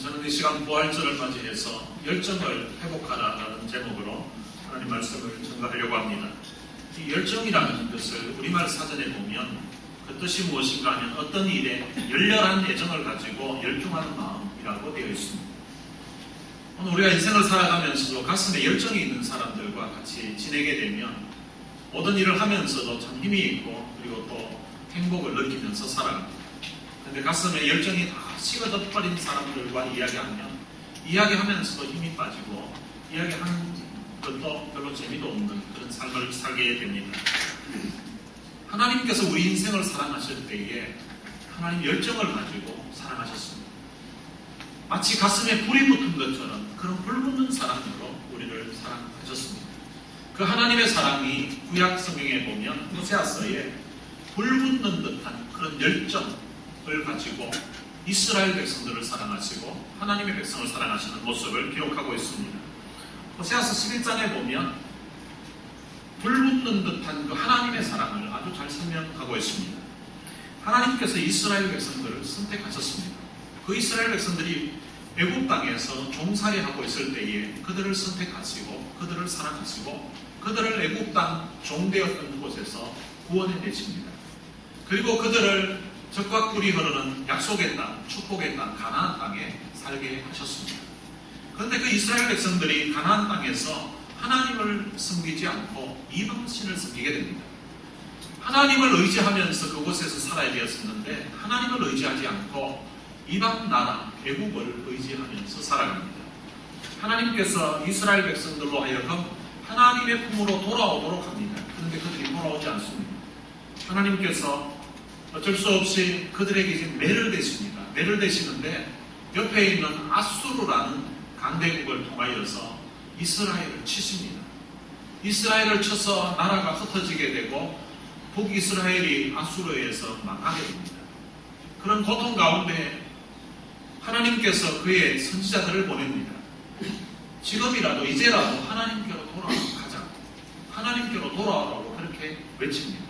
저는 이 시간 부활절을 맞이해서 열정을 회복하라라는 제목으로 하나님 말씀을 전가하려고 합니다. 이 열정이라는 것을 우리말 사전에 보면 그 뜻이 무엇인가 하면 어떤 일에 열렬한 애정을 가지고 열중하는 마음이라고 되어 있습니다. 오늘 우리가 인생을 살아가면서도 가슴에 열정이 있는 사람들과 같이 지내게 되면 모든 일을 하면서도 참 힘이 있고 그리고 또 행복을 느끼면서 살아갑니다. 그런데 가슴에 열정이 다 식어져버린 사람들과 이야기하면서도 힘이 빠지고 이야기하는 것도 별로 재미도 없는 그런 삶을 살게 됩니다. 하나님께서 우리 인생을 사랑하실 때에 하나님 열정을 가지고 사랑하셨습니다. 마치 가슴에 불이 붙은 것처럼 그런 불붙는 사랑으로 우리를 사랑하셨습니다. 그 하나님의 사랑이 구약 성경에 보면 호세아서에 불붙는 듯한 그런 열정을 가지고 이스라엘 백성들을 사랑하시고 하나님의 백성을 사랑하시는 모습을 기록하고 있습니다. 호세아서 11장에 보면 불붙는 듯한 그 하나님의 사랑을 아주 잘 설명하고 있습니다. 하나님께서 이스라엘 백성들을 선택하셨습니다. 그 이스라엘 백성들이 애굽 땅에서 종살이하고 있을 때에 그들을 선택하시고 그들을 사랑하시고 그들을 애굽 땅 종되었던 곳에서 구원해 내십니다. 그리고 그들을 적과 꿀이 흐르는 약속의 땅, 축복의 땅, 가나안 땅에 살게 하셨습니다. 그런데 그 이스라엘 백성들이 가나안 땅에서 하나님을 섬기지 않고 이방신을 섬기게 됩니다. 하나님을 의지하면서 그곳에서 살아야 되었었는데 하나님을 의지하지 않고 이방 나라, 애국을 의지하면서 살아갑니다. 하나님께서 이스라엘 백성들로 하여금 하나님의 품으로 돌아오도록 합니다. 그런데 그들이 돌아오지 않습니다. 하나님께서 어쩔 수 없이 그들에게 이제 매를 대십니다. 매를 대시는데 옆에 있는 아수르라는 강대국을 통하여서 이스라엘을 치십니다. 이스라엘을 쳐서 나라가 흩어지게 되고 북이스라엘이 아수르에서 망하게 됩니다. 그런 고통 가운데 하나님께서 그의 선지자들을 보냅니다. 지금이라도 이제라도 하나님께로 돌아가자. 하나님께로 돌아오라고 그렇게 외칩니다.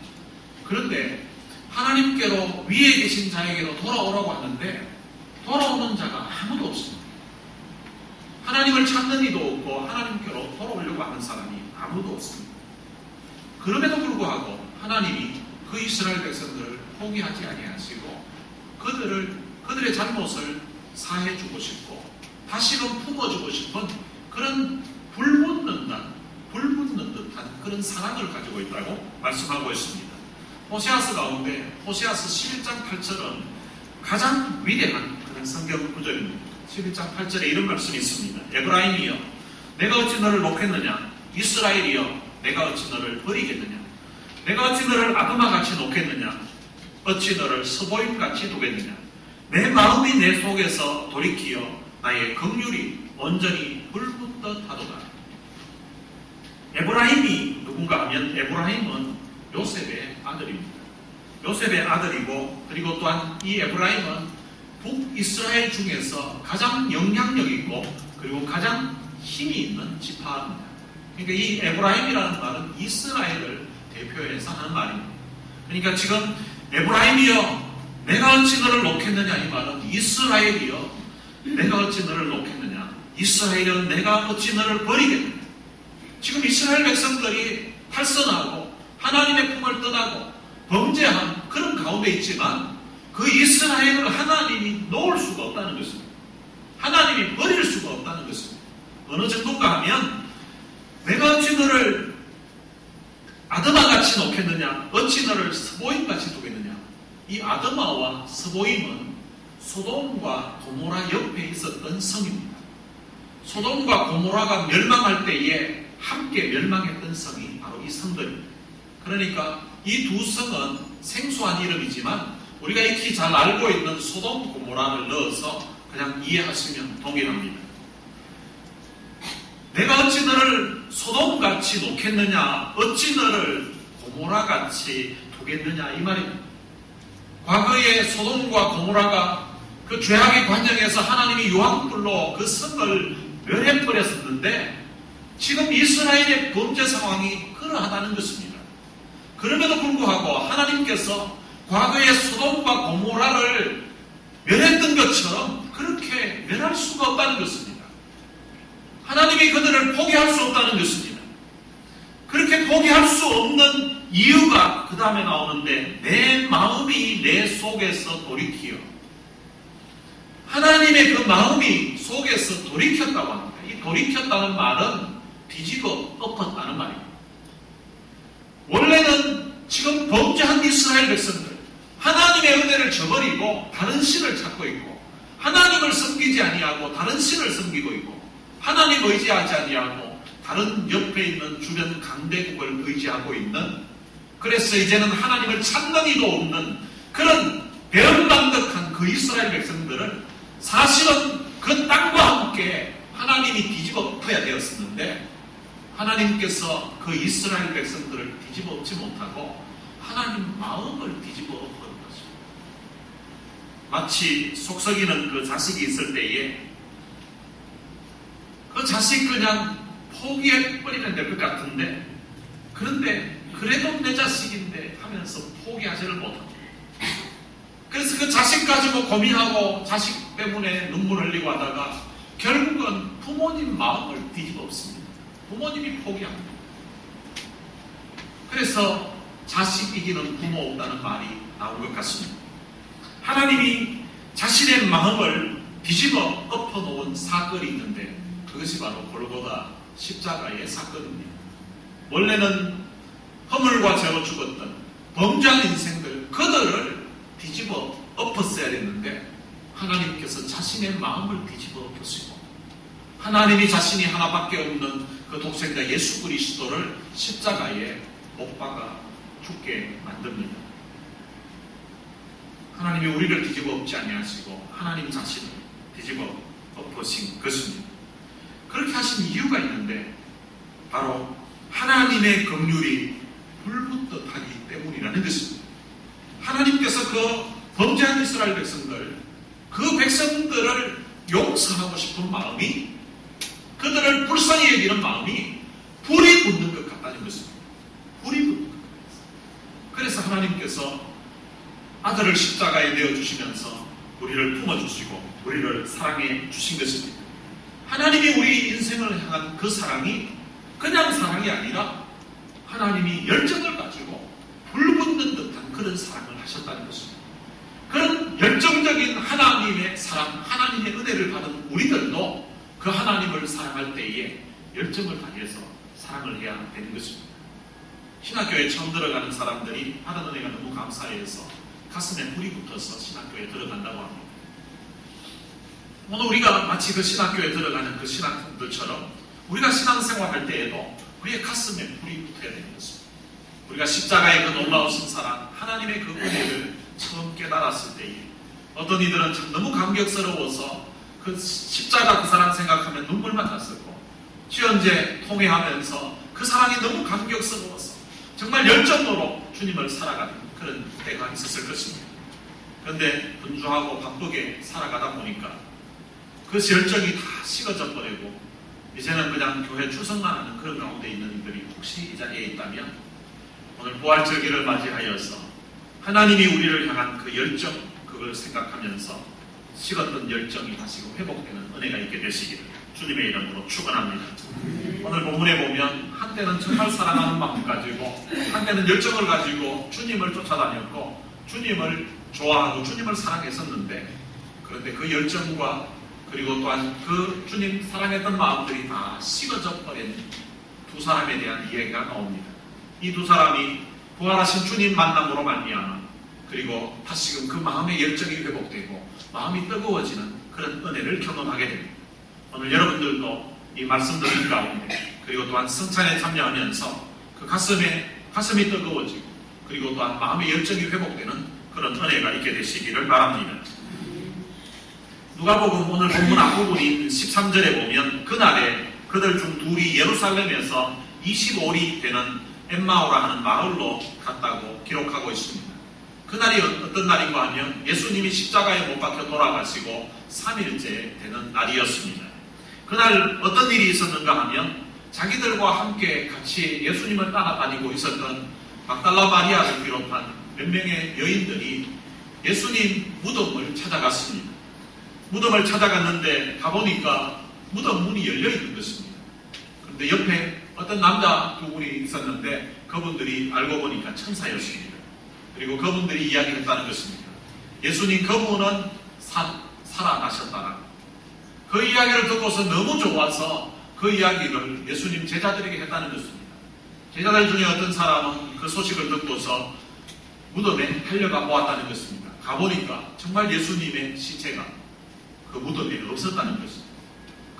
그런데 하나님께로 위에 계신 자에게로 돌아오라고 하는데 돌아오는 자가 아무도 없습니다. 하나님을 찾는 이도 없고 하나님께로 돌아오려고 하는 사람이 아무도 없습니다. 그럼에도 불구하고 하나님이 그 이스라엘 백성들을 포기하지 아니하시고 그들의 잘못을 사해주고 싶고 다시금 품어주고 싶은 그런 불붙는 듯한 그런 사랑을 가지고 있다고 말씀하고 있습니다. 호세아서 가운데 호세아서 11장 8절은 가장 위대한 그런 성경 구절입니다. 11장 8절에 이런 말씀이 있습니다. 에브라임이여 내가 어찌 너를 놓겠느냐. 이스라엘이여 내가 어찌 너를 버리겠느냐. 내가 어찌 너를 아드마같이 놓겠느냐. 어찌 너를 스보임같이 두겠느냐. 내 마음이 내 속에서 돌이키어 나의 긍휼이 온전히 불붙듯 하도다. 에브라임이 누군가 하면 에브라임은 요셉의 아들입니다. 요셉의 아들이고 그리고 또한 이 에브라임은 북이스라엘 중에서 가장 영향력 있고 그리고 가장 힘이 있는 지파입니다. 그러니까 이 에브라임이라는 말은 이스라엘을 대표해서 하는 말입니다. 그러니까 지금 에브라임이여 내가 어찌 너를 놓겠느냐 이 말은 이스라엘이여 내가 어찌 너를 놓겠느냐. 이스라엘이여 내가 어찌 너를 버리겠느냐. 지금 이스라엘 백성들이 탈선하고 하나님의 품을 떠나고 범죄한 그런 가운데 있지만 그 이스라엘을 하나님이 놓을 수가 없다는 것입니다. 하나님이 버릴 수가 없다는 것입니다. 어느 정도인가 하면 내가 어찌 너를 아드마같이 놓겠느냐 어찌 너를 스보임같이 두겠느냐. 이 아드마와 스보임은 소돔과 고모라 옆에 있었던 성입니다. 소돔과 고모라가 멸망할 때에 함께 멸망했던 성이 바로 이 성들입니다. 그러니까 이 두 성은 생소한 이름이지만 우리가 익히 잘 알고 있는 소돔 고모라를 넣어서 그냥 이해하시면 동일합니다. 내가 어찌 너를 소돔같이 놓겠느냐 어찌 너를 고모라같이 두겠느냐 이 말입니다. 과거에 소돔과 고모라가 그 죄악의 과정에서 하나님이 유황불로 그 성을 멸해버렸었는데 지금 이스라엘의 범죄 상황이 그러하다는 것입니다. 그럼에도 불구하고 하나님께서 과거의 소돔과 고모라를 멸했던 것처럼 그렇게 외면할 수가 없다는 것입니다. 하나님이 그들을 포기할 수 없다는 것입니다. 그렇게 포기할 수 없는 이유가 그 다음에 나오는데 내 마음이 내 속에서 돌이키어 하나님의 그 마음이 속에서 돌이켰다고 합니다. 이 돌이켰다는 말은 뒤집어 엎었다는 말입니다. 원래는 지금 범죄한 이스라엘 백성들 하나님의 은혜를 저버리고 다른 신을 찾고 있고 하나님을 섬기지 아니하고 다른 신을 섬기고 있고 하나님 의지하지 아니하고 다른 옆에 있는 주변 강대국을 의지하고 있는 그래서 이제는 하나님을 찾는 이도 없는 그런 배은망덕한 그 이스라엘 백성들을 사실은 그 땅과 함께 하나님이 뒤집어 엎어야 되었었는데 하나님께서 그 이스라엘 백성들을 뒤집어 엎지 못하고 하나님 마음을 뒤집어 엎은 것입니다. 마치 속썩이는 그 자식이 있을 때에 그 자식 그냥 포기해버리면 될 것 같은데 그런데 그래도 내 자식인데 하면서 포기하지를 못합니다. 그래서 그 자식 가지고 고민하고 자식 때문에 눈물 흘리고 하다가 결국은 부모님 마음을 뒤집어 엎습니다. 부모님이 포기합니다. 그래서 자식 이기는 부모 없다는 말이 나온 것 같습니다. 하나님이 자신의 마음을 뒤집어 엎어놓은 사건이 있는데 그것이 바로 골고다 십자가의 사건입니다. 원래는 허물과 죄로 죽었던 범죄한 인생들 그들을 뒤집어 엎었어야 했는데 하나님께서 자신의 마음을 뒤집어 엎으시고 하나님이 자신이 하나밖에 없는 그 독생자 예수 그리스도를 십자가에 못 박아 죽게 만듭니다. 하나님이 우리를 뒤집어 엎지 아니하시고 하나님 자신을 뒤집어 엎으신 것입니다. 그렇게 하신 이유가 있는데 바로 하나님의 긍휼이 불붙듯 하기 때문이라는 것입니다. 하나님께서 그 범죄한 이스라엘 백성들 그 백성들을 용서하고 싶은 마음이 그들을 불쌍히 여기는 마음이 불이 붙는 것 같다는 것입니다. 불이 붙는 것 같습니다. 그래서 하나님께서 아들을 십자가에 내어주시면서 우리를 품어주시고 우리를 사랑해 주신 것입니다. 하나님이 우리 인생을 향한 그 사랑이 그냥 사랑이 아니라 하나님이 열정을 가지고 불붙는 듯한 그런 사랑을 하셨다는 것입니다. 그런 열정적인 하나님의 사랑, 하나님의 은혜를 받은 우리들도 그 하나님을 사랑할 때에 열정을 다해서 사랑을 해야 되는 것입니다. 신학교에 처음 들어가는 사람들이 받은 은혜가 너무 감사해서 가슴에 불이 붙어서 신학교에 들어간다고 합니다. 오늘 우리가 마치 그 신학교에 들어가는 그 신학생들처럼 우리가 신앙생활 할 때에도 우리의 가슴에 불이 붙어야 되는 것입니다. 우리가 십자가의 그 놀라우신 사랑, 하나님의 그 은혜를 처음 깨달았을 때에 어떤 이들은 참 너무 감격스러워서 그 십자가 그 사랑 생각하면 눈물만 났었고 지연제 통회하면서 그 사랑이 너무 감격스러워서 정말 열정으로 주님을 살아가는 그런 때가 있었을 것입니다. 그런데 분주하고 바쁘게 살아가다 보니까 그 열정이 다 식어져 버리고 이제는 그냥 교회 출석만 하는 그런 가운데 있는 이들이 혹시 이 자리에 있다면 오늘 부활절기를 맞이하여서 하나님이 우리를 향한 그 열정 그걸 생각하면서 식었던 열정이 다시 회복되는 은혜가 있게 되시기를 주님의 이름으로 축원합니다. 오늘 본문에 보면 한때는 정말 사랑하는 마음 가지고 한때는 열정을 가지고 주님을 쫓아다녔고 주님을 좋아하고 주님을 사랑했었는데 그런데 그 열정과 그리고 또한 그 주님 사랑했던 마음들이 다 식어져 버린 두 사람에 대한 이야기가 나옵니다. 이 두 사람이 부활하신 주님 만남으로 말미암아 그리고 다시금 그 마음의 열정이 회복되고 마음이 뜨거워지는 그런 은혜를 경험하게 됩니다. 오늘 여러분들도 이 말씀 듣는 가운데 그리고 또한 성찬에 참여하면서 그 가슴이 뜨거워지고 그리고 또한 마음의 열정이 회복되는 그런 은혜가 있게 되시기를 바랍니다. 누가복음 오늘 본문 앞부분인 13절에 보면 그날에 그들 중 둘이 예루살렘에서 25리 되는 엠마오라 하는 마을로 갔다고 기록하고 있습니다. 그날이 어떤 날인가 하면 예수님이 십자가에 못 박혀 돌아가시고 3일째 되는 날이었습니다. 그날 어떤 일이 있었는가 하면 자기들과 함께 같이 예수님을 따라다니고 있었던 막달라 마리아를 비롯한 몇 명의 여인들이 예수님 무덤을 찾아갔습니다. 무덤을 찾아갔는데 가보니까 무덤 문이 열려있는 것입니다. 그런데 옆에 어떤 남자 두 분이 있었는데 그분들이 알고 보니까 천사였습니다. 그리고 그분들이 이야기했다는 것입니다. 예수님 그분은 살아나셨다라. 그 이야기를 듣고서 너무 좋아서 그 이야기를 예수님 제자들에게 했다는 것입니다. 제자들 중에 어떤 사람은 그 소식을 듣고서 무덤에 달려가 보았다는 것입니다. 가보니까 정말 예수님의 시체가 그 무덤에 없었다는 것입니다.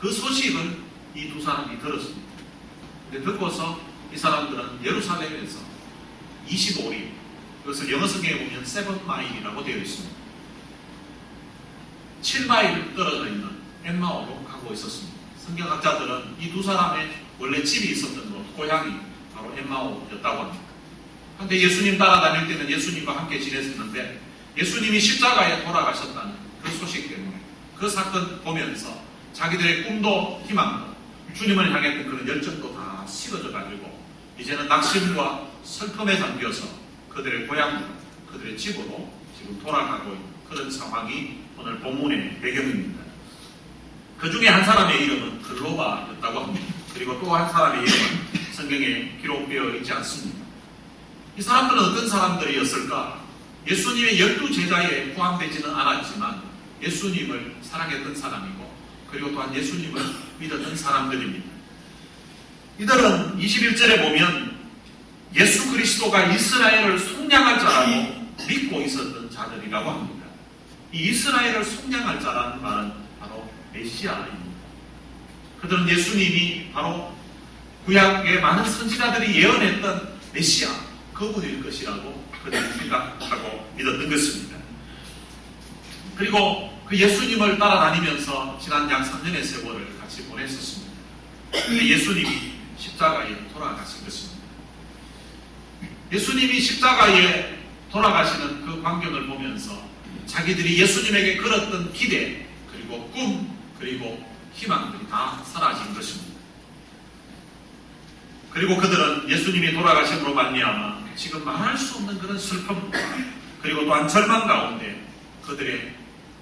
그 소식을 이 두 사람이 들었습니다. 근데 듣고서 이 사람들은 예루살렘에서 25리, 그것을 영어 성경에 보면 7마일이라고 되어 있습니다. 7마일 떨어져 있는 엠마오로 가고 있었습니다. 성경학자들은 이 두 사람의 원래 집이 있었던 곳, 고향이 바로 엠마오였다고 합니다. 그런데 예수님 따라다닐 때는 예수님과 함께 지냈었는데 예수님이 십자가에 돌아가셨다는 그 소식 때문에 그 사건 보면서 자기들의 꿈도 희망도 주님을 향했던 그런 열정도 다 식어져 가지고 이제는 낙심과 슬픔에 잠겨서 그들의 고향으로, 그들의 집으로 지금 돌아가고 있는 그런 상황이 오늘 본문의 배경입니다. 그 중에 한 사람의 이름은 글로바였다고 합니다. 그리고 또 한 사람의 이름은 성경에 기록되어 있지 않습니다. 이 사람들은 어떤 사람들이었을까? 예수님의 12제자에 포함되지는 않았지만 예수님을 사랑했던 사람이고 그리고 또한 예수님을 믿었던 사람들입니다. 이들은 21절에 보면 예수 그리스도가 이스라엘을 속량할 자라고 믿고 있었던 자들이라고 합니다. 이 이스라엘을 속량할 자라는 말은 바로 메시아입니다. 그들은 예수님이 바로 구약의 많은 선지자들이 예언했던 메시아, 그분일 것이라고 그들이 생각하고 믿었던 것입니다. 그리고 그 예수님을 따라다니면서 지난 약 3년의 세월을 같이 보냈었습니다. 그런데 예수님이 십자가에 돌아가신 것입니다. 예수님이 십자가에 돌아가시는 그 광경을 보면서 자기들이 예수님에게 걸었던 기대, 그리고 꿈, 그리고 희망들이 다 사라진 것입니다. 그리고 그들은 예수님이 돌아가심으로 말미암아 지금 말할 수 없는 그런 슬픔과 그리고 또한 절망 가운데 그들의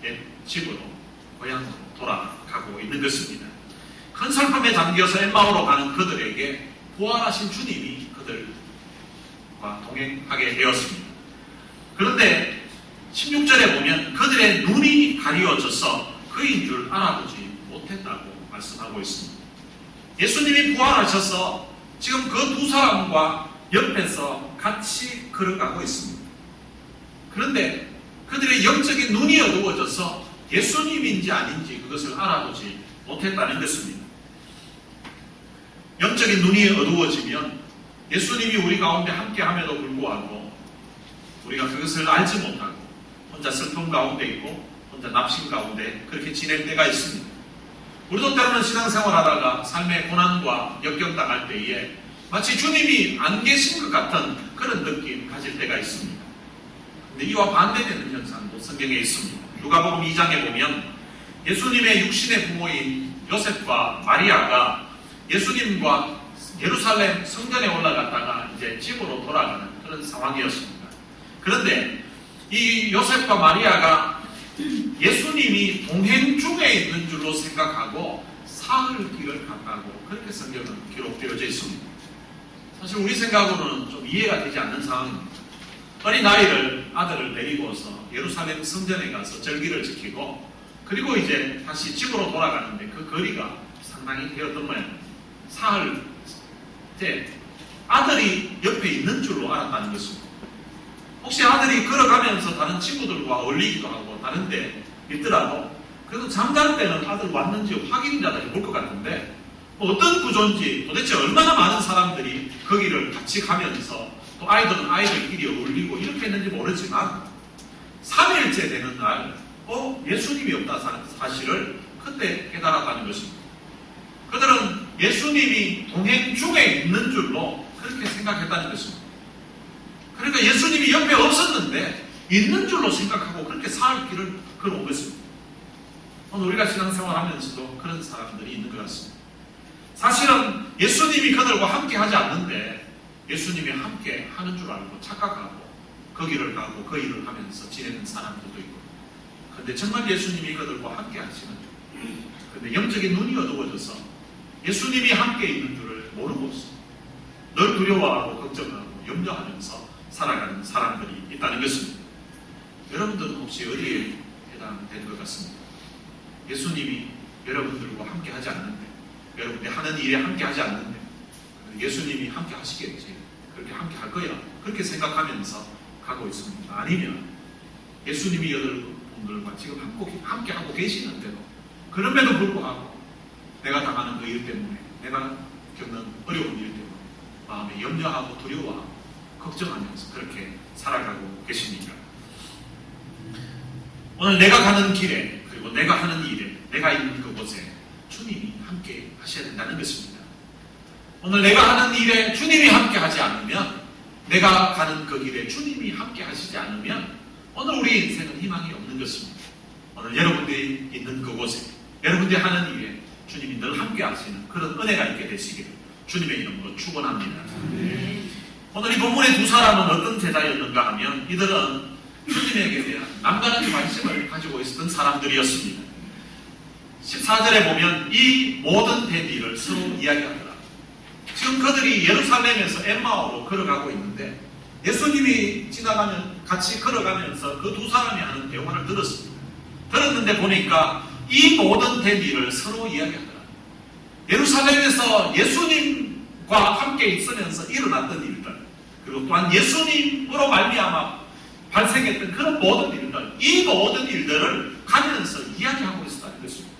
옛 집으로, 고향으로 돌아가고 있는 것입니다. 큰 슬픔에 잠겨서 엠마오로 가는 그들에게 부활하신 주님이 그들과 동행하게 되었습니다. 그런데 16절에 보면 그들의 눈이 가리워져서 그인 줄 알아보지 못했다고 말씀하고 있습니다. 예수님이 부활하셔서 지금 그 두 사람과 옆에서 같이 걸어가고 있습니다. 그런데 그들의 영적인 눈이 어두워져서 예수님인지 아닌지 그것을 알아보지 못했다는 것입니다. 영적인 눈이 어두워지면 예수님이 우리 가운데 함께함에도 불구하고 우리가 그것을 알지 못하고 혼자 슬픔 가운데 있고 혼자 납심 가운데 그렇게 지낼 때가 있습니다. 우리도 때로는 신앙생활하다가 삶의 고난과 역경당할 때에 마치 주님이 안 계신 것 같은 그런 느낌 가질 때가 있습니다. 근데 이와 반대되는 현상도 성경에 있습니다. 누가복음 2장에 보면 예수님의 육신의 부모인 요셉과 마리아가 예수님과 예루살렘 성전에 올라갔다가 이제 집으로 돌아가는 그런 상황이었습니다. 그런데 이 요셉과 마리아가 예수님이 동행 중에 있는 줄로 생각하고 사흘 길을 갔다고 그렇게 성경은 기록되어져 있습니다. 사실 우리 생각으로는 좀 이해가 되지 않는 상황입니다. 어린 아들을 데리고서 예루살렘 성전에 가서 절기를 지키고 그리고 이제 다시 집으로 돌아가는데 그 거리가 상당히 되었던 모양입니다. 사흘째 아들이 옆에 있는 줄로 알았다는 것입니다. 혹시 아들이 걸어가면서 다른 친구들과 어울리기도 하고 다른데 있더라도 그래도 잠잘 때는 아들 왔는지 확인이라도 볼 것 같은데 어떤 구조인지 도대체 얼마나 많은 사람들이 거기를 같이 가면서 또 아이들은 아이들끼리 어울리고 이렇게 했는지 모르지만 3일째 되는 날 예수님이 없다는 사실을 그때 깨달았다는 것입니다. 그들은 예수님이 동행 중에 있는 줄로 그렇게 생각했다는 것입니다. 그러니까 예수님이 옆에 없었는데 있는 줄로 생각하고 그렇게 사흘 길을 걸어온 것입니다. 오늘 우리가 신앙생활 하면서도 그런 사람들이 있는 것 같습니다. 사실은 예수님이 그들과 함께 하지 않는데 예수님이 함께 하는 줄 알고 착각하고 그 길을 가고 그 일을 하면서 지내는 사람들도 있고 근데 정말 예수님이 그들과 함께 하시는, 근데 영적인 눈이 어두워져서 예수님이 함께 있는 줄을 모르고 있어. 늘 두려워하고 걱정하고 염려하면서 살아가는 사람들이 있다는 것입니다. 여러분들은 혹시 어디에 해당된 것 같습니다? 예수님이 여러분들과 함께 하지 않는데, 여러분들이 하는 일에 함께 하지 않는데, 예수님이 함께 하시겠지, 그렇게 함께 할 거야, 그렇게 생각하면서 가고 있습니다. 아니면 예수님이 여러분들과 지금 함께 하고 계시는데도, 그럼에도 불구하고 내가 당하는 그 일 때문에, 내가 겪는 어려운 일 때문에 마음에 염려하고 두려워하고 걱정하면서 그렇게 살아가고 계십니까? 오늘 내가 가는 길에, 그리고 내가 하는 일에, 내가 있는 그곳에 주님이 함께 하셔야 된다는 것입니다. 오늘 내가 하는 일에 주님이 함께 하지 않으면, 내가 가는 그 길에 주님이 함께 하시지 않으면 오늘 우리 인생은 희망이 없는 것입니다. 오늘 여러분들이 있는 그곳에, 여러분들이 하는 일에 주님이 늘 함께 하시는 그런 은혜가 있게 되시기를 주님의 이름으로 축원합니다. 오늘 이 본문의 두 사람은 어떤 제자였는가 하면, 이들은 주님에게 대한 남다른 관심을 가지고 있었던 사람들이었습니다. 14절에 보면 이 모든 된 일을 서로 이야기하더라. 지금 그들이 예루살렘에서 엠마오로 걸어가고 있는데, 예수님이 지나가면 같이 걸어가면서 그 두 사람이 하는 대화를 들었습니다. 들었는데 보니까 이 모든 된 일을 서로 이야기하더라. 예루살렘에서 예수님과 함께 있으면서 일어났던 일들, 그리고 또한 예수님으로 말미암아 발생했던 그런 모든 일들, 이 모든 일들을 가면서 이야기하고 있었다는 것입니다.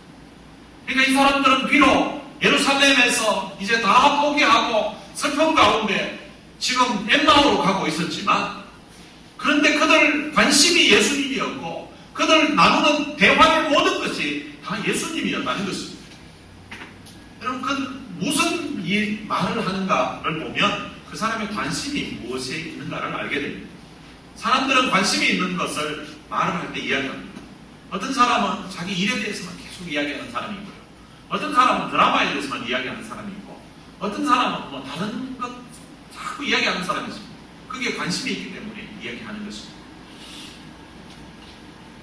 그러니까 이 사람들은 비록 예루살렘에서 이제 다 포기하고 슬픔 가운데 지금 엠마오로 가고 있었지만, 그런데 그들 관심이 예수님이었고, 그들 나누는 대화의 모든 것이 다 예수님이었다는 것입니다. 여러분, 그 무슨 말을 하는가를 보면 그 사람의 관심이 무엇에 있는가를 알게 됩니다. 사람들은 관심이 있는 것을 말을 할 때 이야기합니다. 어떤 사람은 자기 일에 대해서만 계속 이야기하는 사람이 있고요. 어떤 사람은 드라마에 대해서만 이야기하는 사람이 있고, 어떤 사람은 뭐 다른 것 자꾸 이야기하는 사람이 있습니다. 그게 관심이 있기 때문에 이야기하는 것입니다.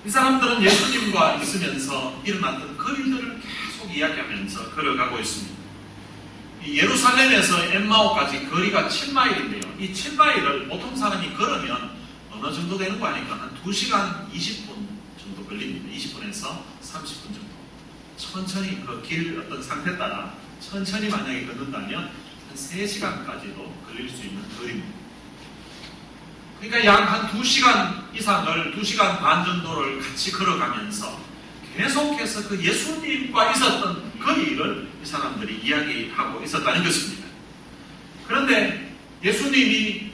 이 사람들은 예수님과 있으면서 일어났던 그 일들을 계속 이야기하면서 걸어가고 있습니다. 이 예루살렘에서 엠마오까지 거리가 7마일인데요. 이 7마일을 보통 사람이 걸으면 어느 정도 되는 거 아니까 한 2시간 20분 정도 걸립니다. 20분에서 30분 정도. 천천히 그 길 어떤 상태 따라 천천히 만약에 걷는다면 한 3시간까지도 걸릴 수 있는 거리입니다. 그러니까 약 한 2시간 이상을, 2시간 반 정도를 같이 걸어가면서 계속해서 그 예수님과 있었던 그 일을 이 사람들이 이야기하고 있었다는 것입니다. 그런데 예수님이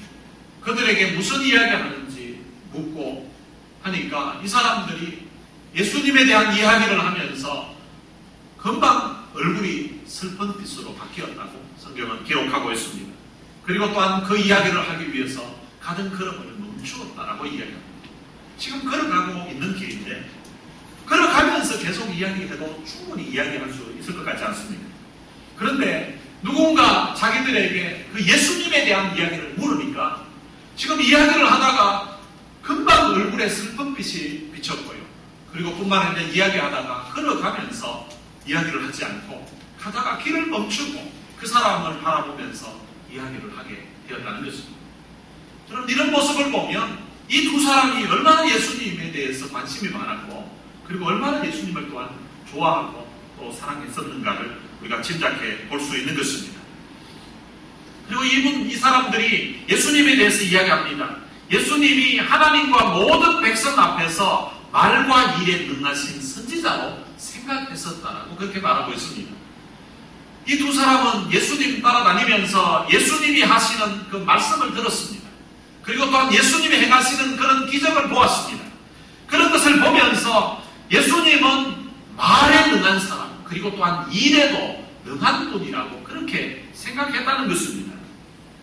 그들에게 무슨 이야기하는지 묻고 하니까 이 사람들이 예수님에 대한 이야기를 하면서 금방 얼굴이 슬픈 빛으로 바뀌었다고 성경은 기록하고 있습니다. 그리고 또한 그 이야기를 하기 위해서 가던 걸음을 멈추었다라고 이야기합니다. 지금 걸어가고 있는 길인데, 걸어가면서 계속 이야기해도 충분히 이야기할 수 있을 것 같지 않습니까? 그런데 누군가 자기들에게 그 예수님에 대한 이야기를 물으니까 지금 이야기를 하다가 금방 얼굴에 슬픈 빛이 비쳤고요. 그리고 뿐만 아니라 이야기하다가 걸어가면서 이야기를 하지 않고 가다가 길을 멈추고 그 사람을 바라보면서 이야기를 하게 되었다는 것입니다. 그럼 이런 모습을 보면 이 두 사람이 얼마나 예수님에 대해서 관심이 많았고, 그리고 얼마나 예수님을 또한 좋아하고 또 사랑했었는가를 우리가 짐작해 볼 수 있는 것입니다. 그리고 이 사람들이 예수님에 대해서 이야기합니다. 예수님이 하나님과 모든 백성 앞에서 말과 일에 능하신 선지자로 생각했었다라고 그렇게 말하고 있습니다. 이 두 사람은 예수님 따라다니면서 예수님이 하시는 그 말씀을 들었습니다. 그리고 또한 예수님이 행하시는 그런 기적을 보았습니다. 그런 것을 보면서 예수님은 말에 능한 사람, 그리고 또한 일에도 능한 분이라고 그렇게 생각했다는 것입니다.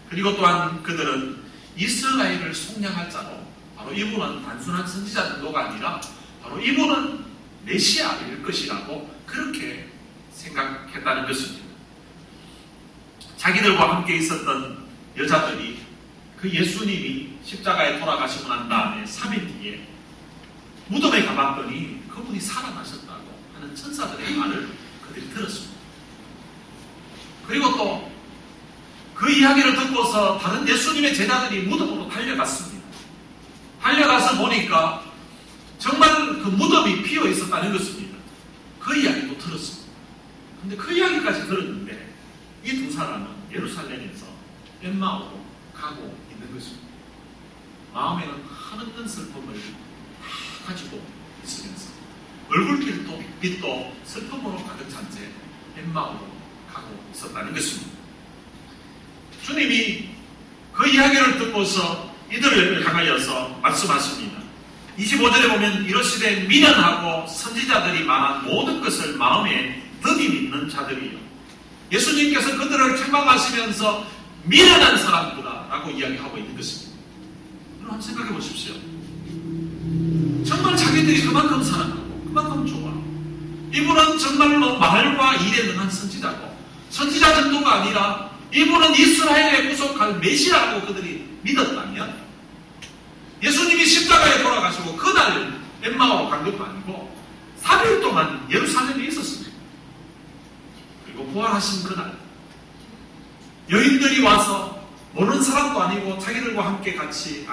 그리고 또한 그들은 이스라엘을 속량할 자로, 바로 이분은 단순한 선지자 정도가 아니라 바로 이분은 메시아일 것이라고 그렇게 생각했다는 것입니다. 자기들과 함께 있었던 여자들이 그 예수님이 십자가에 돌아가시고 난 다음에 3일 뒤에 무덤에 가봤더니 그분이 살아나셨다고 하는 천사들의 말을 그들이 들었습니다. 그리고 또 그 이야기를 듣고서 다른 예수님의 제자들이 무덤으로 달려갔습니다. 달려가서 보니까 정말 그 무덤이 비어 있었다는 것입니다. 그 이야기도 들었습니다. 근데 그 이야기까지 들었는데 이 두 사람은 예루살렘에서 엠마오로 가고 있는 것입니다. 마음에는 한없는 슬픔을 다 가지고 있으면서 얼굴길도 빛도 슬픔으로 가득 찬 채 엠마오로 가고 있었다는 것입니다. 주님이 그 이야기를 듣고서 이들을 향하여서 말씀하십니다. 25절에 보면 이러시되 미련하고 선지자들이 말한 모든 것을 마음에 더디 믿는 자들이요. 예수님께서 그들을 책망하시면서 미련한 사람들이라고 이야기하고 있는 것입니다. 여러분 한번 생각해 보십시오. 정말 자기들이 그만큼 사랑하고 그만큼 좋아. 이분은 정말로 말과 일에 능한 선지자고 선지자 정도가 아니라 이분은 이스라엘에 구속할 메시아라고 그들이 믿었다면 예수님이 십자가에 돌아가시고 그날 엠마오로 간 것도 아니고 3일 동안 예루살렘에 있었습니다. 그리고 부활하신 그날 여인들이 와서 모르는 사람도 아니고 자기들과 함께 같이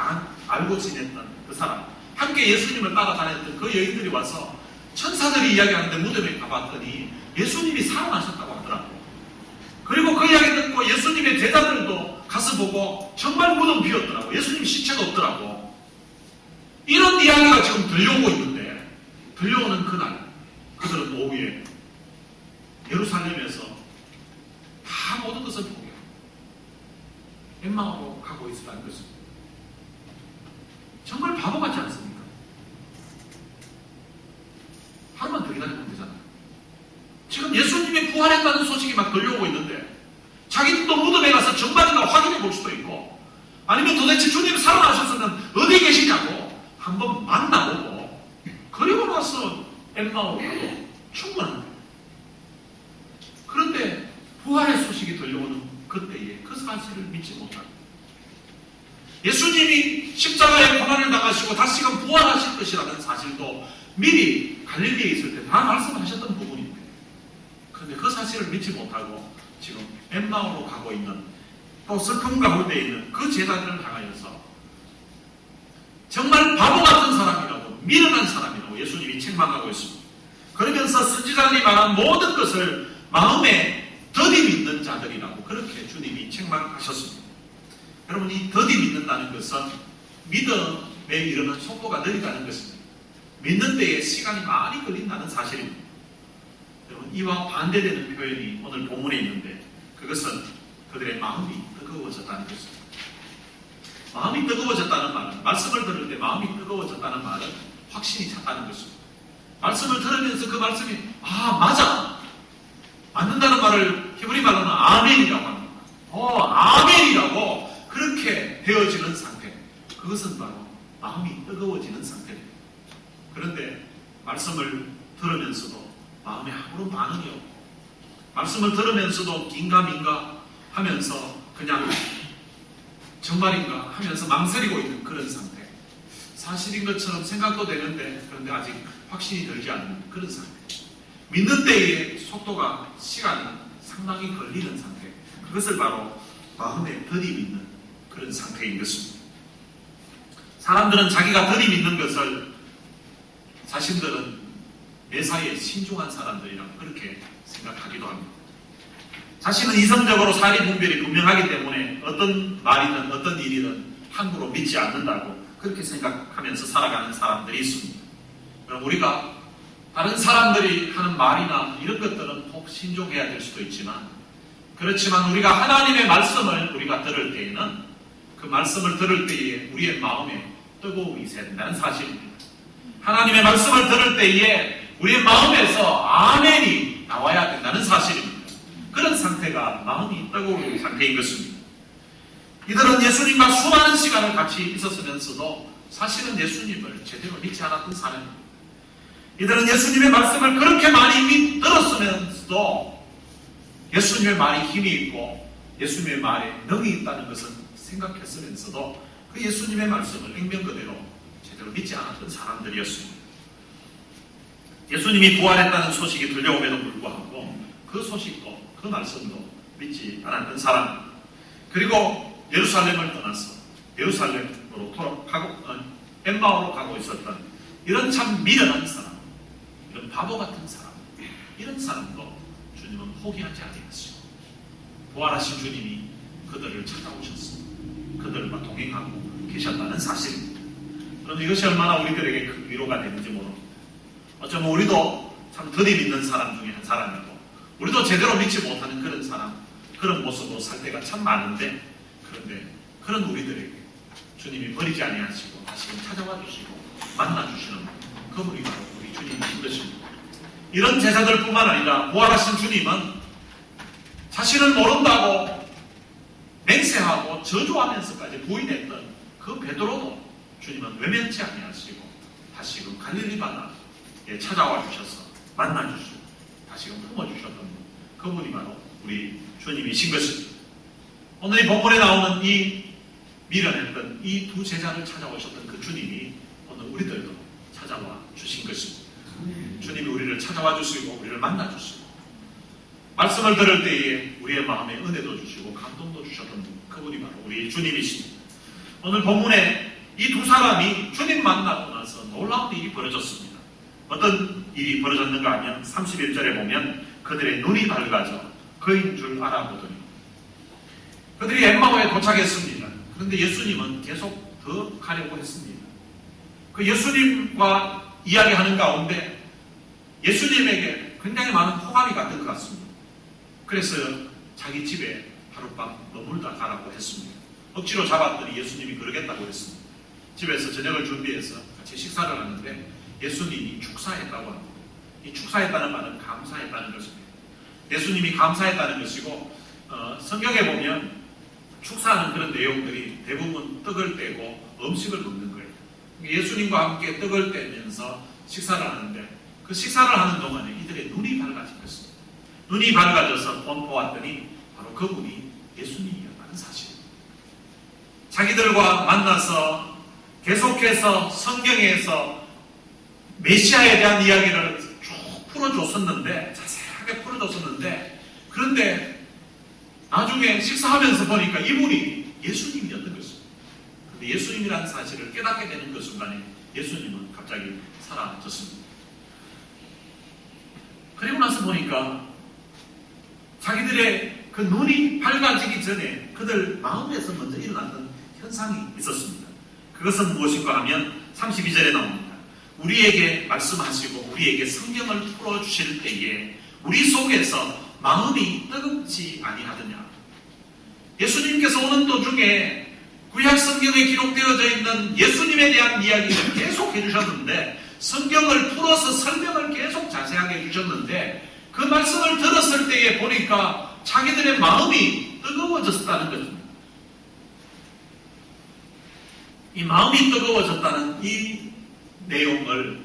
알고 지냈던 그 사람, 함께 예수님을 따라다녔던 그 여인들이 와서 천사들이 이야기하는데 무덤에 가봤더니 예수님이 살아나셨다고 하더라고요. 그리고 그 이야기 듣고 예수님의 제자들도 가서 보고 정말 무덤 비었더라고. 예수님 시체도 없더라고. 이런 이야기가 지금 들려오고 있는데 들려오는 그날 그들은 오후에 예루살렘에서 다 모든 것을 포기하고 엠마오로 가고 있었다는 것입니다. 정말 바보 같지 않습니까? 하루만 더 기다리면 되잖아요. 지금 예수님이 부활했다는 소식이 막 들려오고 있는데 자기도 무덤에 가서 정말인가 확인해 볼 수도 있고 아니면 도대체 주님이 살아나셨으면 어디 계시냐고 한번 만나보고 그리고 나서 엠마오로 가도 충분합니다. 그런데 부활의 소식이 들려오는 그때에 그 사실을 믿지 못합니다. 예수님이 십자가에 고난을 당하시고 다시금 부활하실 것이라는 사실도 미리 갈릴리에 있을 때 다 말씀하셨던 부분인데 그런데 그 사실을 믿지 못하고 지금 엠마오로 가고 있는 또 슬픔 가운데 있는 그 제자들을 향하여서 정말 바보 같은 사람이라고 미련한 사람이라고 예수님이 책망하고 있습니다. 그러면서 선지자들이 말한 모든 것을 마음에 더디 믿는 자들이라고 그렇게 주님이 책망하셨습니다. 여러분 이 더디 믿는다는 것은 믿음에 이르는 속도가 느리다는 것입니다. 믿는 데에 시간이 많이 걸린다는 사실입니다. 여러분 이와 반대되는 표현이 오늘 본문에 있는데 그것은 그들의 마음이 뜨거워졌다는 것입니다. 마음이 뜨거워졌다는 말은 말씀을 들을 때 마음이 뜨거워졌다는 말은 확신이 찼다는 것입니다. 말씀을 들으면서 그 말씀이 맞아 맞는다는 말을 히브리 말로는 아멘이라고 합니다. 아멘이라고 그렇게 되어지는 상태 그것은 바로 마음이 뜨거워지는 상태입니다. 그런데 말씀을 들으면서도 마음에 아무런 반응이 없고 말씀을 들으면서도 긴가민가 하면서 그냥 정말인가 하면서 망설이고 있는 그런 상태 사실인 것처럼 생각도 되는데 그런데 아직 확신이 들지 않는 그런 상태 믿는 때의 속도가 시간이 상당히 걸리는 상태 그것을 바로 마음에 더디 믿는 그런 상태인 것입니다. 사람들은 자기가 더디 믿는 것을 자신들은 매사에 신중한 사람들이라고 그렇게 생각하기도 합니다. 자신은 이성적으로 사리 분별이 분명하기 때문에 어떤 말이든 어떤 일이든 함부로 믿지 않는다고 그렇게 생각하면서 살아가는 사람들이 있습니다. 그럼 우리가 다른 사람들이 하는 말이나 이런 것들은 꼭 신중해야 될 수도 있지만 그렇지만 우리가 하나님의 말씀을 우리가 들을 때에는 그 말씀을 들을 때에 우리의 마음에 뜨거움이 있어야 된다는 사실입니다. 하나님의 말씀을 들을 때에 우리의 마음에서 아멘이 나와야 된다는 사실입니다. 그런 상태가 마음이 뜨거운 상태인 것입니다. 이들은 예수님과 수많은 시간을 같이 있었으면서도 사실은 예수님을 제대로 믿지 않았던 사람입니다. 이들은 예수님의 말씀을 그렇게 많이 들었으면서도 예수님의 말이 힘이 있고 예수님의 말에 능이 있다는 것을 생각했으면서도 그 예수님의 말씀을 액면 그대로 제대로 믿지 않았던 사람들이었습니다. 예수님이 부활했다는 소식이 들려옴에도 불구하고 그 소식도 그 말씀도 믿지 않았던 사람, 그리고 예루살렘을 떠나서 예루살렘으로 엠마오로 가고 있었던 이런 참 미련한 사람, 이런 바보 같은 사람, 이런 사람도 주님은 포기하지 아니하시고 부활하신 주님이 그들을 찾아오셨습니다. 그들과 동행하고 계셨다는 사실입니다. 그럼 이것이 얼마나 우리들에게 큰 위로가 되는지 모릅니다. 어쩌면 우리도 참 더디 믿는 사람 중에 한 사람이고, 우리도 제대로 믿지 못하는 그런 사람, 그런 모습으로 살 때가 참 많은데, 그런데 그런 우리들에게 주님이 버리지 아니하시고 다시금 찾아와 주시고 만나 주시는 그분이 바로 우리 주님이신 것입니다. 이런 제자들뿐만 아니라 부활하신 주님은 자신을 모른다고 맹세하고 저주하면서까지 부인했던 그 베드로도 주님은 외면치 아니하시고 다시금 갈릴리 바다에 찾아와 주셔서 만나 주시고 다시금 품어주셨던 그분이 바로 우리 주님이신 것입니다. 오늘 이 본문에 나오는 이 미련했던 이 두 제자를 찾아오셨던 그 주님이 오늘 우리들도 찾아와 주신 것입니다. 주님이 우리를 찾아와 주시고 우리를 만나 주시고 말씀을 들을 때에 우리의 마음에 은혜도 주시고 감동도 주셨던 그분이 바로 우리 주님이십니다. 오늘 본문에 이 두 사람이 주님 만나고 나서 놀라운 일이 벌어졌습니다. 어떤 일이 벌어졌는가 하면 31절에 보면 그들의 눈이 밝아져 그인 줄 알아보더니, 그들이 엠마오에 도착했습니다. 그런데 예수님은 계속 더 가려고 했습니다. 그 예수님과 이야기하는 가운데 예수님에게 굉장히 많은 호감이 갔던 것 같습니다. 그래서 자기 집에 하룻밤 머물다 가라고 했습니다. 억지로 잡았더니 예수님이 그러겠다고 했습니다. 집에서 저녁을 준비해서 같이 식사를 하는데 예수님이 축사했다고 합니다. 이 축사했다는 말은 감사했다는 것입니다. 예수님이 감사했다는 것이고, 성경에 보면 축사하는 그런 내용들이 대부분 떡을 떼고 음식을 먹는 거예요. 예수님과 함께 떡을 떼면서 식사를 하는데 그 식사를 하는 동안에 이들의 눈이 밝아진 것입니다. 눈이 밝아져서 보았더니 바로 그분이 예수님이었다는 사실입니다. 자기들과 만나서 계속해서 성경에서 메시아에 대한 이야기를 쭉 풀어줬었는데, 자세하게 풀어줬었는데, 그런데 나중에 식사하면서 보니까 이분이 예수님이었던 것입니다. 그런데 예수님이라는 사실을 깨닫게 되는 그 순간에 예수님은 갑자기 사라졌습니다. 그리고 나서 보니까 자기들의 그 눈이 밝아지기 전에 그들 마음에서 먼저 일어났던 현상이 있었습니다. 그것은 무엇인가 하면 32절에 나옵니다. 우리에게 말씀하시고 우리에게 성경을 풀어주실 때에 우리 속에서 마음이 뜨겁지 아니하더냐. 예수님께서 오는 도중에 구약 성경에 기록되어져 있는 예수님에 대한 이야기를 계속 해주셨는데, 성경을 풀어서 설명을 계속 자세하게 해주셨는데, 그 말씀을 들었을 때에 보니까 자기들의 마음이 뜨거워졌다는 것입니다. 이 마음이 뜨거워졌다는 이 내용을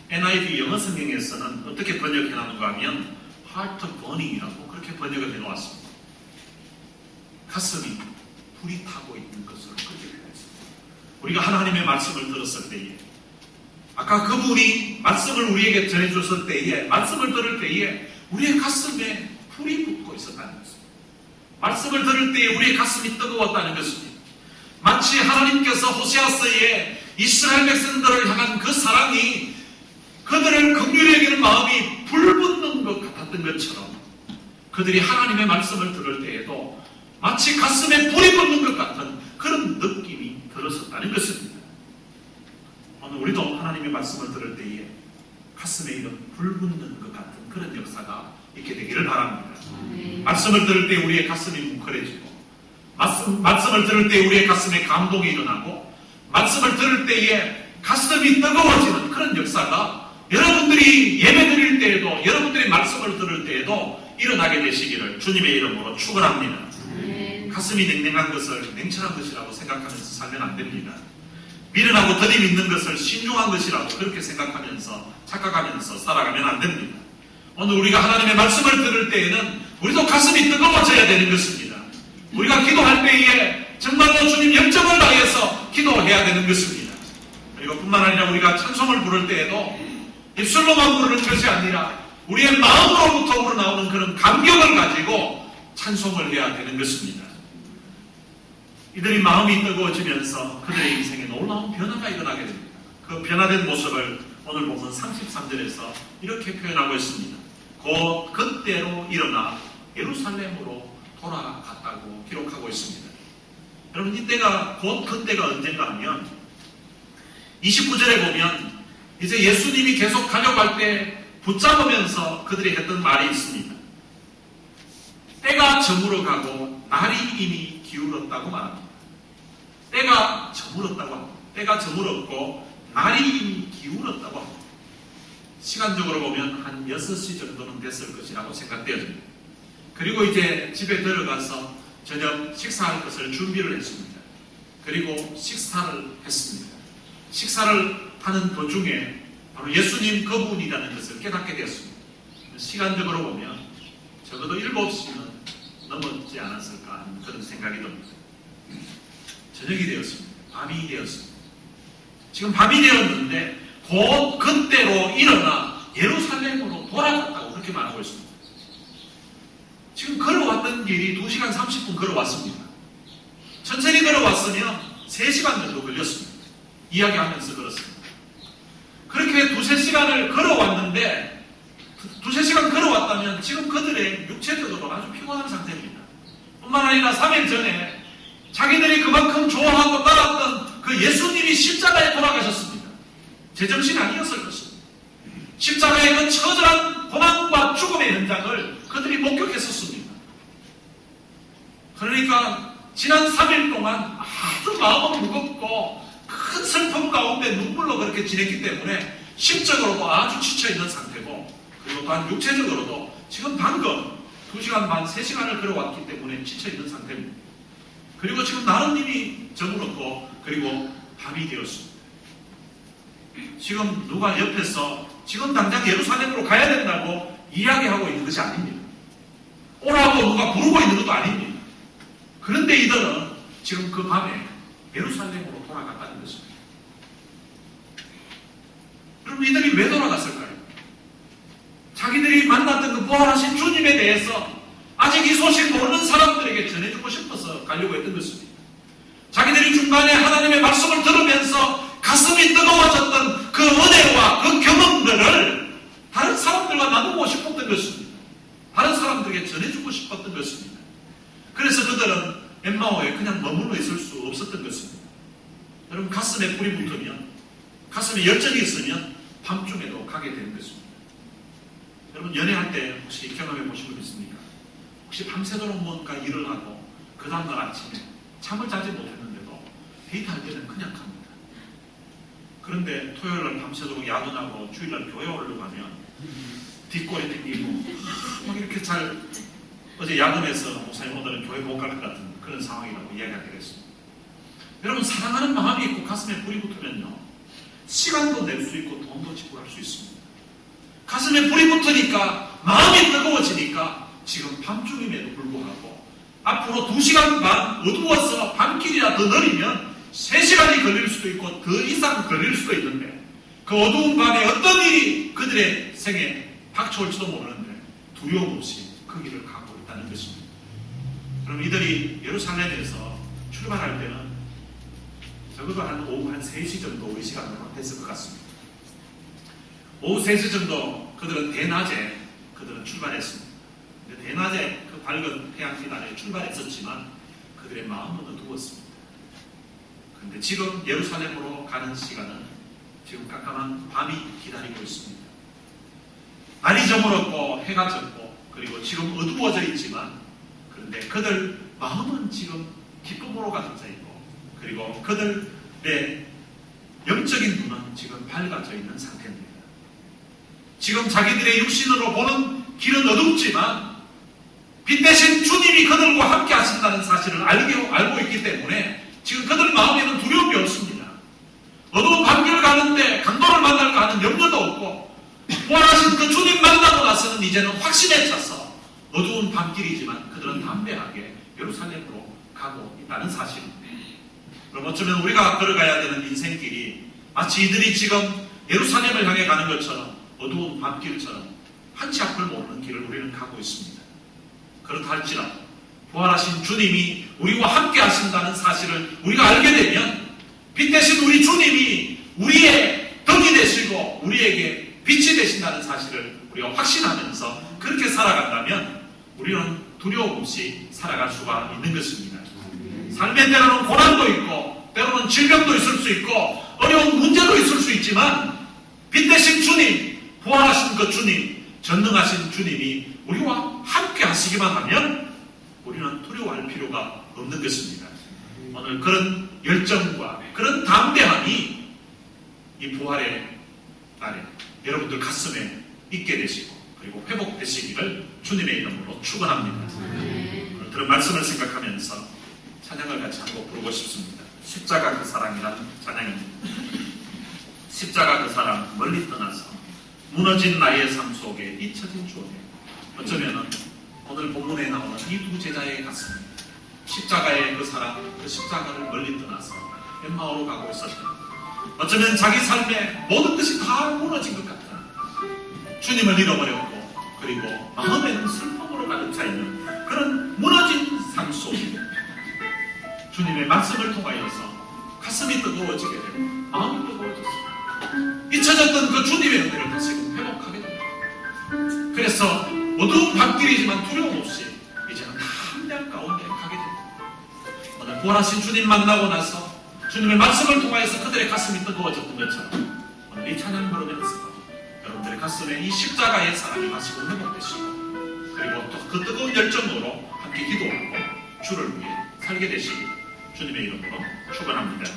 NIV 영어 성경에서는 어떻게 번역해 놨는가 하면 heart burning이라고 그렇게 번역을 해 놓았습니다. 가슴이 불이 타고 있는 것으로 그렇게 표현했습니다. 우리가 하나님의 말씀을 들었을 때에, 아까 그분이 말씀을 우리에게 전해줬을 때에, 말씀을 들을 때에 우리의 가슴에 불이 붙고 있었다는 것입니다. 말씀을 들을 때에 우리의 가슴이 뜨거웠다는 것입니다. 마치 하나님께서 호세아서에 이스라엘 백성들을 향한 그 사랑이 그들을 긍휼히 여기는 마음이 불붙는 것 같았던 것처럼, 그들이 하나님의 말씀을 들을 때에도 마치 가슴에 불이 붙는 것 같은 그런 느낌이 들었었다는 것입니다. 오늘 우리도 하나님의 말씀을 들을 때에 가슴에 이런 불 붙는 것 같은 그런 역사가 있게 되기를 바랍니다. 말씀을 들을 때 우리의 가슴이 뭉클해지고, 말씀을 들을 때 우리의 가슴에 감동이 일어나고, 말씀을 들을 때에 가슴이 뜨거워지는 그런 역사가 여러분들이 예배 드릴 때에도, 여러분들이 말씀을 들을 때에도 일어나게 되시기를 주님의 이름으로 축원합니다. 가슴이 냉랭한 것을 냉철한 것이라고 생각하면서 살면 안 됩니다. 미련하고 더디 믿는 것을 신중한 것이라고 그렇게 생각하면서 착각하면서 살아가면 안 됩니다. 오늘 우리가 하나님의 말씀을 들을 때에는 우리도 가슴이 뜨거워져야 되는 것입니다. 우리가 기도할 때에 정말로 주님 열정을 다해서 기도해야 되는 것입니다. 그리고 뿐만 아니라 우리가 찬송을 부를 때에도 입술로만 부르는 것이 아니라 우리의 마음으로부터 우러나오는 그런 감격을 가지고 찬송을 해야 되는 것입니다. 이들이 마음이 뜨거워지면서 그들의 인생에 놀라운 변화가 일어나게 됩니다. 그 변화된 모습을 오늘 보면 33절에서 이렇게 표현하고 있습니다. 곧 그때로 일어나 예루살렘으로 돌아갔다고 기록하고 있습니다. 여러분, 이때가 곧 그때가 언젠가 하면 29절에 보면 이제 예수님이 계속 가려갈 때 붙잡으면서 그들이 했던 말이 있습니다. 때가 저물어 가고 날이 이미 기울었다고 말합니다. 때가 저물었다고 합니다. 때가 저물었고 날이 이미 기울었다고 합니다. 시간적으로 보면 한 6시 정도는 됐을 것이라고 생각되어집니다. 그리고 이제 집에 들어가서 저녁 식사할 것을 준비를 했습니다. 그리고 식사를 했습니다. 식사를 하는 도중에 바로 예수님 그분이라는 것을 깨닫게 되었습니다. 시간적으로 보면 적어도 7시는 넘었지 않았을까 하는 그런 생각이 듭니다. 저녁이 되었습니다. 밤이 되었습니다. 지금 밤이 되었는데 곧 그때로 일어나 예루살렘으로 돌아갔다고 그렇게 말하고 있습니다. 지금 걸어왔던 길이 2시간 30분 걸어왔습니다. 천천히 걸어왔으면 3시간 정도 걸렸습니다. 이야기하면서 걸었습니다. 그렇게 2-3시간을 걸어왔는데 2-3시간 걸어왔다면 지금 그들의 육체적으로 아주 피곤한 상태입니다. 뿐만 아니라 3일 전에 자기들이 그만큼 좋아하고 따랐던 그 예수님이 십자가에 돌아가셨습니다. 제정신이 아니었을 것입니다. 십자가의 그 처절한 고난과 죽음의 현장을 그들이 목격했었습니다. 그러니까 지난 3일 동안 아주 마음은 무겁고 큰 슬픔 가운데 눈물로 그렇게 지냈기 때문에 심적으로도 아주 지쳐있는 상태고, 그리고 또한 육체적으로도 지금 방금 2시간 반, 3시간을 걸어왔기 때문에 지쳐있는 상태입니다. 그리고 지금 날은 이미 저물었고 그리고 밤이 되었습니다. 지금 누가 옆에서 지금 당장 예루살렘으로 가야 된다고 이야기하고 있는 것이 아닙니다. 오라고 누가 부르고 있는 것도 아닙니다. 그런데 이들은 지금 그 밤에 예루살렘으로 돌아갔다는 것입니다. 그럼 이들이 왜 돌아갔을까요? 자기들이 만났던 그 부활하신 주님에 대해서 아직 이 소식 모르는 사람들에게 전해주고 싶어서 가려고 했던 것입니다. 자기들이 중간에 하나님의 말씀을 들으면서 가슴이 뜨거워졌던 그 은혜와 그 경험들을 다른 사람들과 나누고 싶었던 것입니다. 다른 사람들에게 전해주고 싶었던 것입니다. 그래서 그들은 엠마오에 그냥 머물러 있을 수 없었던 것입니다. 여러분, 가슴에 불이 붙으면, 가슴에 열정이 있으면 밤중에도 가게 되는 것입니다. 여러분, 연애할 때 혹시 경험해 보신 분 있습니까? 혹시 밤새도록 뭔가 일을 하고 그 다음날 아침에 잠을 자지 못했는데도 데이트할 때는 그냥 갑니다. 그런데 토요일날 밤새도록 야근하고 주일날 교회 오려고 하면 뒷골이 땡기고 막 이렇게 잘, 어제 야근해서 목사님 오늘은 교회 못 갈 것 같은 그런 상황이라고 이야기하게 됐습니다. 여러분, 사랑하는 마음이 있고 가슴에 불이 붙으면요, 시간도 낼 수 있고 돈도 지불할 수 있습니다. 가슴에 불이 붙으니까 마음이 뜨거워지니까 지금 밤중임에도 불구하고 앞으로 2시간 반 어두워서 밤길이라 더 느리면 3시간이 걸릴 수도 있고 더 이상 걸릴 수도 있는데, 그 어두운 밤에 어떤 일이 그들의 생에 닥쳐올지도 모르는데 두려움 없이 그 길을 가고 있다는 것입니다. 그럼 이들이 예루살렘에서 출발할 때는 적어도 한 오후 한 3시 정도 의시간으로 됐을 것 같습니다. 오후 3시 정도 그들은 대낮에 그들은 출발했습니다. 근데 대낮에 그 밝은 태양빛 아래 출발했었지만 그들의 마음은 어두웠습니다. 그런데 지금 예루살렘으로 가는 시간은 지금 깜깜한 밤이 기다리고 있습니다. 날이 저물었고 해가 졌고 그리고 지금 어두워져 있지만, 그런데 그들 마음은 지금 기쁨으로 가득 차 있고, 그리고 그들의 영적인 눈은 지금 밝아져 있는 상태입니다. 지금 자기들의 육신으로 보는 길은 어둡지만 빛 대신 주님이 그들과 함께 하신다는 사실을 알고 있기 때문에 지금 그들 마음에는 두려움이 없습니다. 어두운 밤길을 가는데 강도를 만날까 하는 염려도 없고, 부활하신 그 주님 만나고 나서는 이제는 확신에 차서 어두운 밤길이지만 그들은 담대하게 예루살렘으로 가고 있다는 사실입니다. 그럼 어쩌면 우리가 걸어가야 되는 인생길이 마치 이들이 지금 예루살렘을 향해 가는 것처럼 어두운 밤길처럼 한치 앞을 모르는 길을 우리는 가고 있습니다. 그렇다 할지라도 부활하신 주님이 우리와 함께 하신다는 사실을 우리가 알게 되면 빛 대신 우리 주님이 우리의 덕이 되시고 우리에게 빛이 되신다는 사실을 우리가 확신하면서 그렇게 살아간다면 우리는 두려움 없이 살아갈 수가 있는 것입니다. 삶에 때로는 고난도 있고 때로는 질병도 있을 수 있고 어려운 문제도 있을 수 있지만 빛 대신 주님, 부활하신 그 주님, 전능하신 주님이 우리와 함께 하시기만 하면 우리는 두려워할 필요가 없는 것입니다. 오늘 그런 열정과 그런 담대함이 이 부활의 날에 여러분들 가슴에 있게 되시고 그리고 회복되시기를 주님의 이름으로 축원합니다. 오늘 들은 말씀을 생각하면서 찬양을 같이 한곡 부르고 싶습니다. 십자가 그 사랑이라는 찬양입니다. 십자가 그 사랑 멀리 떠나서 무너진 나의 삶 속에 잊혀진 추억에 어쩌면 오늘 본문에 나오는 이 두 제자의 가슴 십자가의 그 사랑, 그 십자가를 멀리 떠나서 엠마오로 가고 있었던 어쩌면 자기 삶의 모든 것이 다 무너진 것 같은 주님을 잃어버렸고 그리고 마음에는 슬픔으로 가득 차 있는 그런 무너진 삶 속에 주님의 말씀을 통하여서 가슴이 뜨거워지게 되고 마음이 뜨거워졌습니다. 잊혀졌던 그 주님의 은혜를 다시금 회복하게 됩니다. 그래서 어두운 밤길이지만 두려움 없이 이제는 담대한 가운데 가게 됩니다. 오늘 부활하신 주님 만나고 나서 주님의 말씀을 통하여서 그들의 가슴이 뜨거워졌던 것처럼 오늘 이 찬양 부르면서 여러분들의 가슴에 이 십자가의 사랑이 다시금 회복되시고 그리고 또 그 뜨거운 열정으로 함께 기도하고 주를 위해 살게 되시기 주님의 이름으로 축원합니다.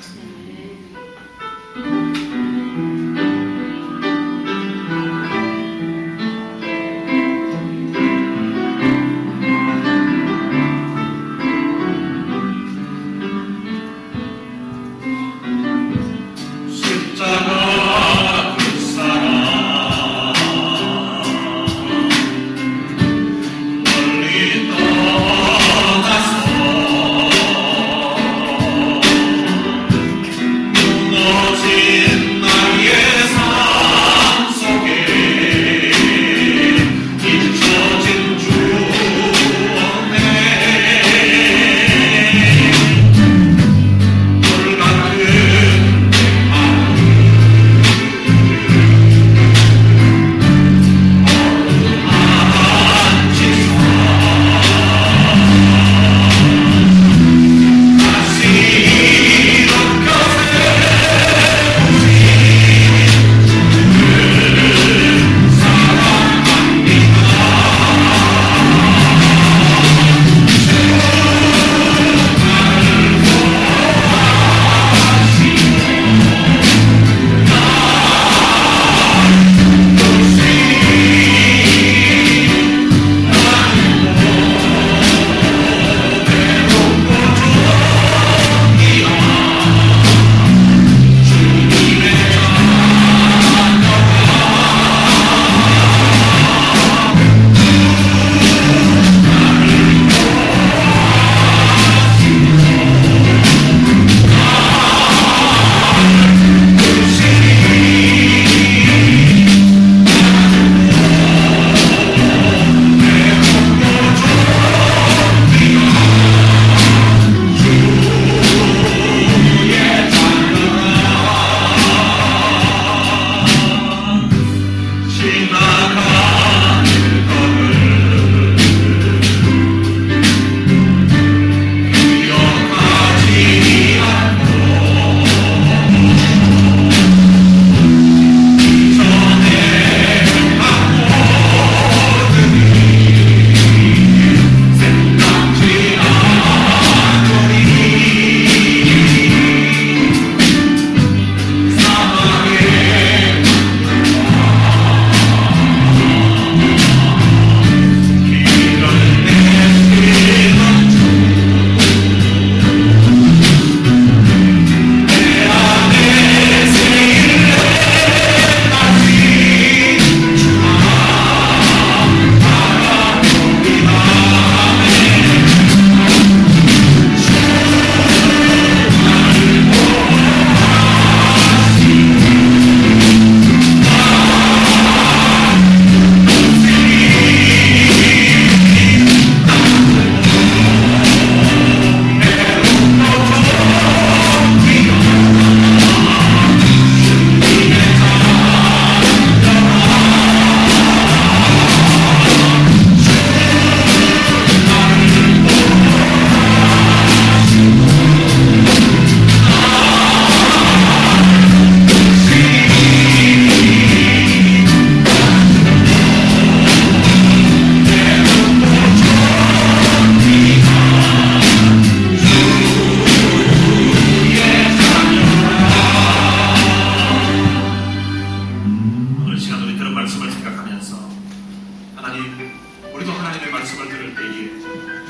하나님의 말씀을 들을 때에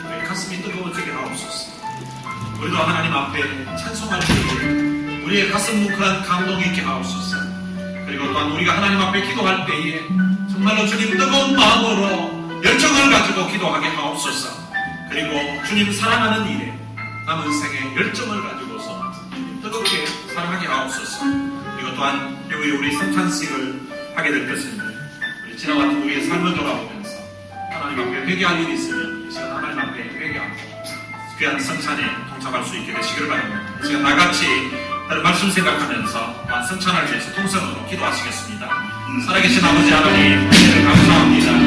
우리의 가슴이 뜨거워지게 하옵소서. 우리도 하나님 앞에 찬송할 때에 우리의 가슴 뭉클한 감동이 있게 하옵소서. 그리고 또한 우리가 하나님 앞에 기도할 때에 정말로 주님 뜨거운 마음으로 열정을 가지고 기도하게 하옵소서. 그리고 주님 사랑하는 일에 남은 생에 열정을 가지고서 뜨겁게 사랑하게 하옵소서. 그리고 또한 우리 성찬식을 하게 될 것입니다. 우리 지나왔던 우리의 삶을 돌아보면서 하나님 앞에 회개할 일이 있으면 이 시간 하나님 앞에 회개하고 귀한 성찬에 동참할 수 있게 되시기를 바랍니다. 이 시간 나같이 다른 말씀 생각하면서 또한 성찬을 위해서 통성으로 기도하시겠습니다. 살아계신 아버지 하나님, 감사합니다.